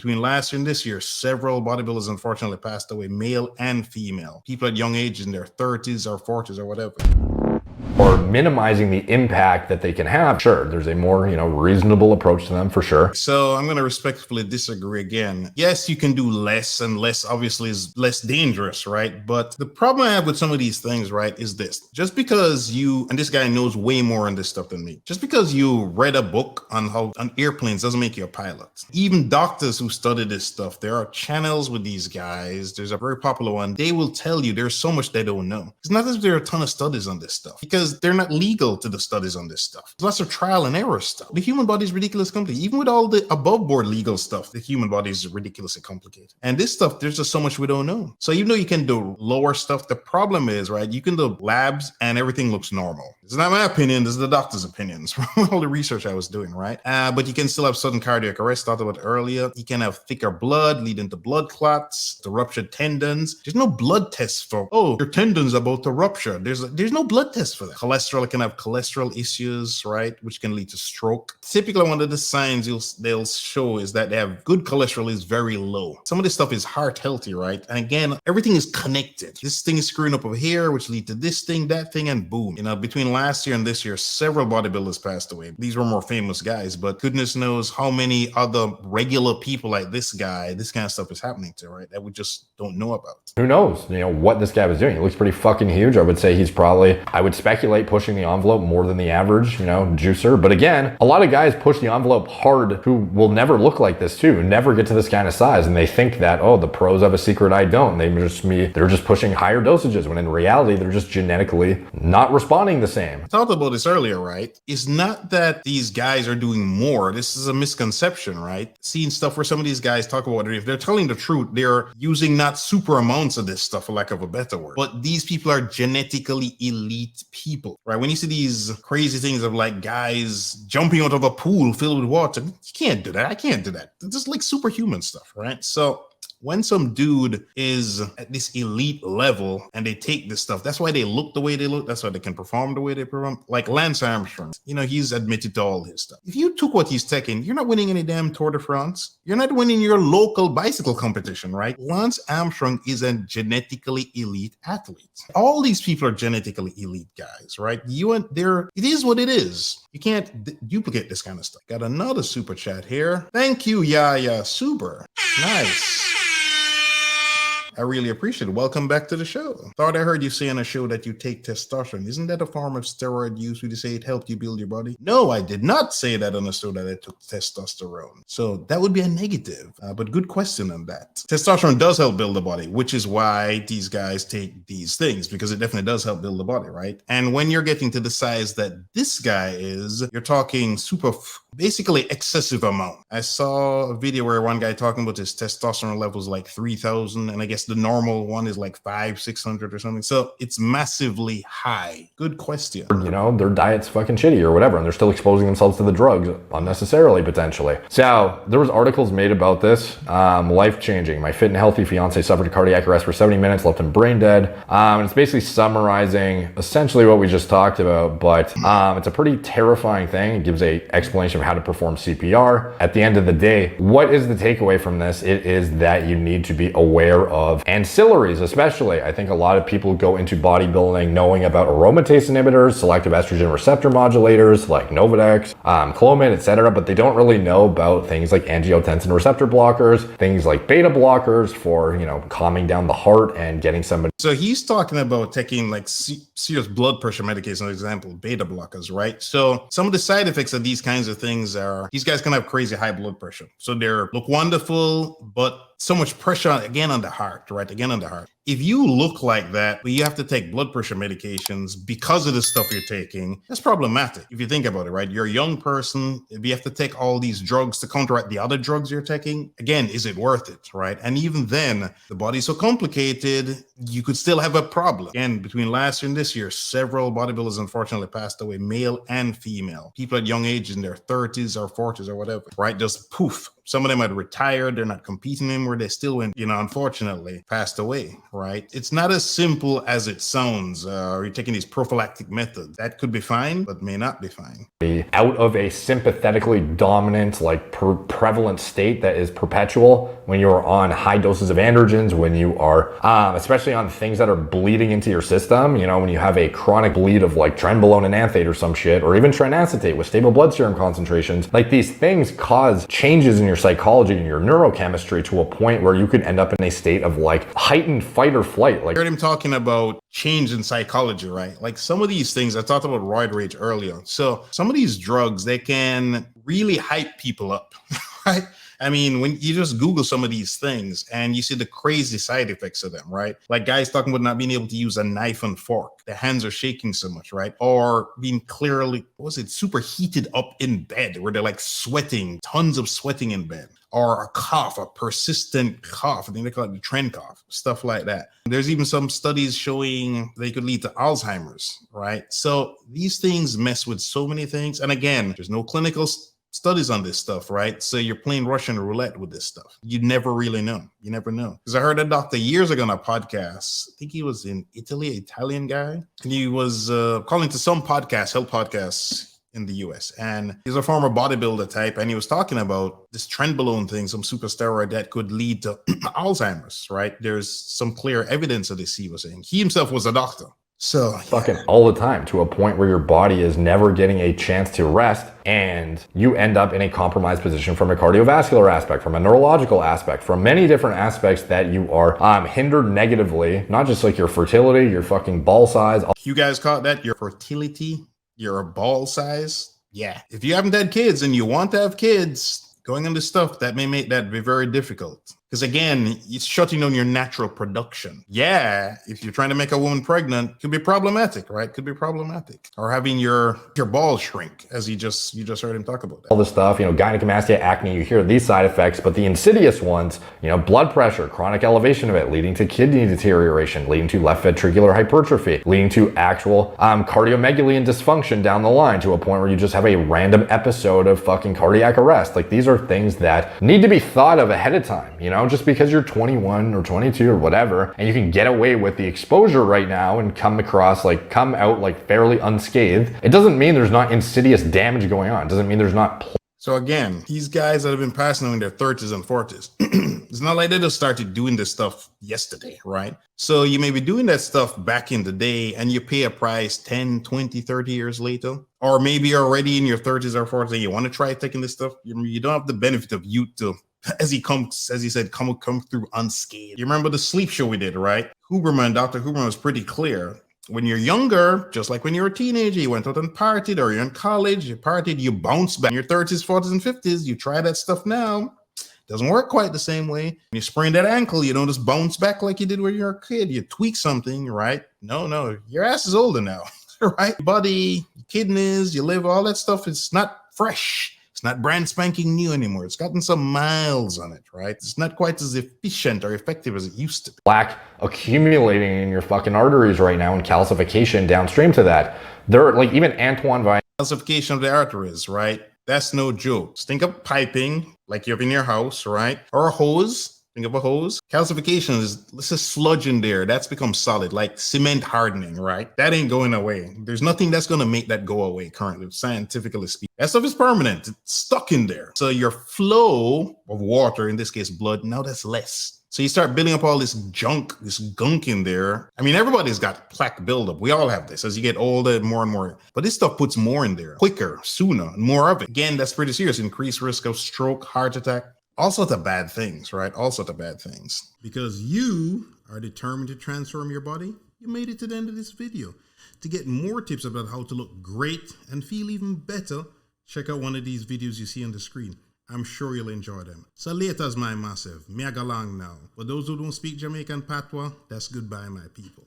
between last year and this year, several bodybuilders unfortunately passed away, male and female. People at young ages in their 30s or 40s or whatever. Or minimizing the impact that they can have. Sure, there's a more, reasonable approach to them for sure. So I'm going to respectfully disagree again. Yes, you can do less, and less obviously is less dangerous, right? But the problem I have with some of these things, right, is this. Just because and this guy knows way more on this stuff than me, just because you read a book on airplanes doesn't make you a pilot. Even doctors who study this stuff, there are channels with these guys. There's a very popular one. They will tell you there's so much they don't know. It's not as if there are a ton of studies on this stuff, because they're not legal to the studies on this stuff. There's lots of trial and error stuff. The human body is ridiculously complicated. Even with all the above board legal stuff, the human body is ridiculously complicated. And this stuff, there's just so much we don't know. So even though you can do lower stuff, the problem is, right, you can do labs and everything looks normal. It's not my opinion, this is the doctor's opinions from all the research I was doing, right? But you can still have sudden cardiac arrest, talked about earlier. You can have thicker blood, leading to blood clots, to ruptured tendons. There's no blood tests for, your tendon's about to rupture. There's no blood test for that. Cholesterol can have cholesterol issues, right, which can lead to stroke. Typically, one of the signs they'll show is that they have good cholesterol is very low. Some of this stuff is heart healthy, right? And again, everything is connected. This thing is screwing up over here, which lead to this thing, that thing, and boom. Between last year and this year, several bodybuilders passed away. These were more famous guys, but goodness knows how many other regular people like this guy, this kind of stuff is happening to, right? That we just don't know about. Who knows, what this guy was doing. He looks pretty fucking huge. I would say he's probably, I would speculate, pushing the envelope more than the average, juicer. But again, a lot of guys push the envelope hard who will never look like this too, never get to this kind of size. And they think that, the pros have a secret I don't. They're just pushing higher dosages, when in reality, they're just genetically not responding the same. I talked about this earlier, right? It's not that these guys are doing more. This is a misconception, right? Seeing stuff where some of these guys talk about it, if they're telling the truth, they're using not super amounts of this stuff, for lack of a better word. But these people are genetically elite people, right? When you see these crazy things of like guys jumping out of a pool filled with water, you can't do that. I can't do that. It's just like superhuman stuff, right? So when some dude is at this elite level and they take this stuff, that's why they look the way they look. That's why they can perform the way they perform. Like Lance Armstrong, he's admitted to all his stuff. If you took what he's taking, you're not winning any damn Tour de France. You're not winning your local bicycle competition, right? Lance Armstrong is a genetically elite athlete. All these people are genetically elite guys, right? It is what it is. You can't duplicate this kind of stuff. Got another super chat here. Thank you, Yaya. Super. Nice. I really appreciate it. Welcome back to the show. Thought I heard you say on a show that you take testosterone. Isn't that a form of steroid use? Would you say it helped you build your body? No, I did not say that on a show that I took testosterone. So that would be a negative, but good question on that. Testosterone does help build the body, which is why these guys take these things, because it definitely does help build the body, right? And when you're getting to the size that this guy is, you're talking basically excessive amount. I saw a video where one guy talking about his testosterone levels like 3,000, and I guess the normal one is like 500-600 or something. So it's massively high. Good question. Their diet's fucking shitty or whatever, and they're still exposing themselves to the drugs unnecessarily, potentially. So there was articles made about this. Life-changing. My fit and healthy fiance suffered a cardiac arrest for 70 minutes, left him brain dead. And it's basically summarizing essentially what we just talked about, but it's a pretty terrifying thing. It gives a explanation of how to perform CPR. At the end of the day, what is the takeaway from this? It is that you need to be aware of ancillaries, especially. I think a lot of people go into bodybuilding knowing about aromatase inhibitors, selective estrogen receptor modulators like Novadex, Clomid, etc., but they don't really know about things like angiotensin receptor blockers, things like beta blockers for, calming down the heart and getting somebody. So he's talking about taking like serious blood pressure medication, for example, beta blockers, right? So some of the side effects of these kinds of things are these guys can have crazy high blood pressure. So they look wonderful, but so much pressure again on the heart, right? Again on the heart. If you look like that, but you have to take blood pressure medications because of the stuff you're taking, that's problematic. If you think about it, right? You're a young person. If you have to take all these drugs to counteract the other drugs you're taking, again, is it worth it, right? And even then, the body's so complicated, you could still have a problem. Again, between last year and this year, several bodybuilders unfortunately passed away, male and female. People at young ages in their 30s or 40s or whatever, right? Just poof. Some of them had retired. They're not competing anymore. They still went, unfortunately passed away, right? It's not as simple as it sounds. You're taking these prophylactic methods. That could be fine, but may not be fine. Out of a sympathetically dominant, like prevalent state that is perpetual when you're on high doses of androgens, when you are, especially on things that are bleeding into your system, when you have a chronic bleed of like trenbolone and anthate or some shit, or even trinacetate with stable blood serum concentrations, like these things cause changes in your psychology and your neurochemistry to a point where you could end up in a state of like heightened fight or flight. Like, I heard him talking about change in psychology, right? Like some of these things, I talked about roid rage earlier. So some of these drugs, they can really hype people up, right? I mean, when you just Google some of these things and you see the crazy side effects of them, right? Like guys talking about not being able to use a knife and fork. Their hands are shaking so much, right? Or being clearly, super heated up in bed where they're like sweating, tons of sweating in bed. Or a cough, a persistent cough. I think they call it the trend cough, stuff like that. There's even some studies showing they could lead to Alzheimer's, right? So these things mess with so many things. And again, there's no clinical studies on this stuff, right? So you're playing Russian roulette with this stuff. You never really know. You never know. Because I heard a doctor years ago on a podcast, I think he was in Italy, an Italian guy, and he was calling to some podcast, health podcasts in the US. And he's a former bodybuilder type, and he was talking about this trenbolone thing, some super steroid that could lead to Alzheimer's, right? There's some clear evidence of this, he was saying. He himself was a doctor. So fucking all the time, to a point where your body is never getting a chance to rest, and you end up in a compromised position from a cardiovascular aspect, from a neurological aspect, from many different aspects that you are hindered negatively, not just like your fertility, your fucking ball size. You guys caught that? Your fertility, your ball size? Yeah. If you haven't had kids and you want to have kids, going into stuff that may make that be very difficult. Because again, it's shutting down your natural production. Yeah, if you're trying to make a woman pregnant, it could be problematic, right? Could be problematic. Or having your balls shrink, as you just heard him talk about that. All this stuff, gynecomastia, acne, you hear these side effects, but the insidious ones, blood pressure, chronic elevation of it, leading to kidney deterioration, leading to left ventricular hypertrophy, leading to actual cardiomegaly and dysfunction down the line, to a point where you just have a random episode of fucking cardiac arrest. Like, these are things that need to be thought of ahead of time, just because you're 21 or 22 or whatever, and you can get away with the exposure right now and come out fairly unscathed, it doesn't mean there's not insidious damage going on. It doesn't mean there's not. So again, these guys that have been passing in their 30s and 40s, it's not like they just started doing this stuff yesterday, right? So you may be doing that stuff back in the day and you pay a price 10, 20, 30 years later, or maybe you're already in your 30s or 40s and you want to try taking this stuff. You don't have the benefit of youth to, as he said, come through unscathed. You remember the sleep show we did, right? Dr. Huberman was pretty clear. When you're younger, just like when you're a teenager, you went out and partied, or you're in college, you partied, you bounce back. In your 30s, 40s, and 50s, you try that stuff now. Doesn't work quite the same way. When you sprain that ankle, you don't just bounce back like you did when you were a kid. You tweak something, right? No, your ass is older now, right? Body, kidneys, your liver, all that stuff is not fresh. It's not brand spanking new anymore. It's gotten some miles on it, right? It's not quite as efficient or effective as it used to be. Plaque accumulating in your fucking arteries right now, and calcification downstream to that. There, like, even Antoine Vine. Calcification of the arteries, right? That's no joke. Think of piping like you have in your house, right? Or a hose. Think of a hose. Calcification is, let's just sludge in there. That's become solid, like cement hardening, right? That ain't going away. There's nothing that's going to make that go away currently, scientifically speaking. That stuff is permanent. It's stuck in there. So your flow of water, in this case blood, now that's less. So you start building up all this junk, this gunk in there. I mean, everybody's got plaque buildup. We all have this as you get older, more and more. But this stuff puts more in there, quicker, sooner, and more of it. Again, that's pretty serious. Increased risk of stroke, heart attack. All sorts of bad things, right? All sorts of bad things. Because you are determined to transform your body, you made it to the end of this video. To get more tips about how to look great and feel even better, check out one of these videos you see on the screen. I'm sure you'll enjoy them. So later's my massive. Me a go long now. For those who don't speak Jamaican patois, that's goodbye, my people.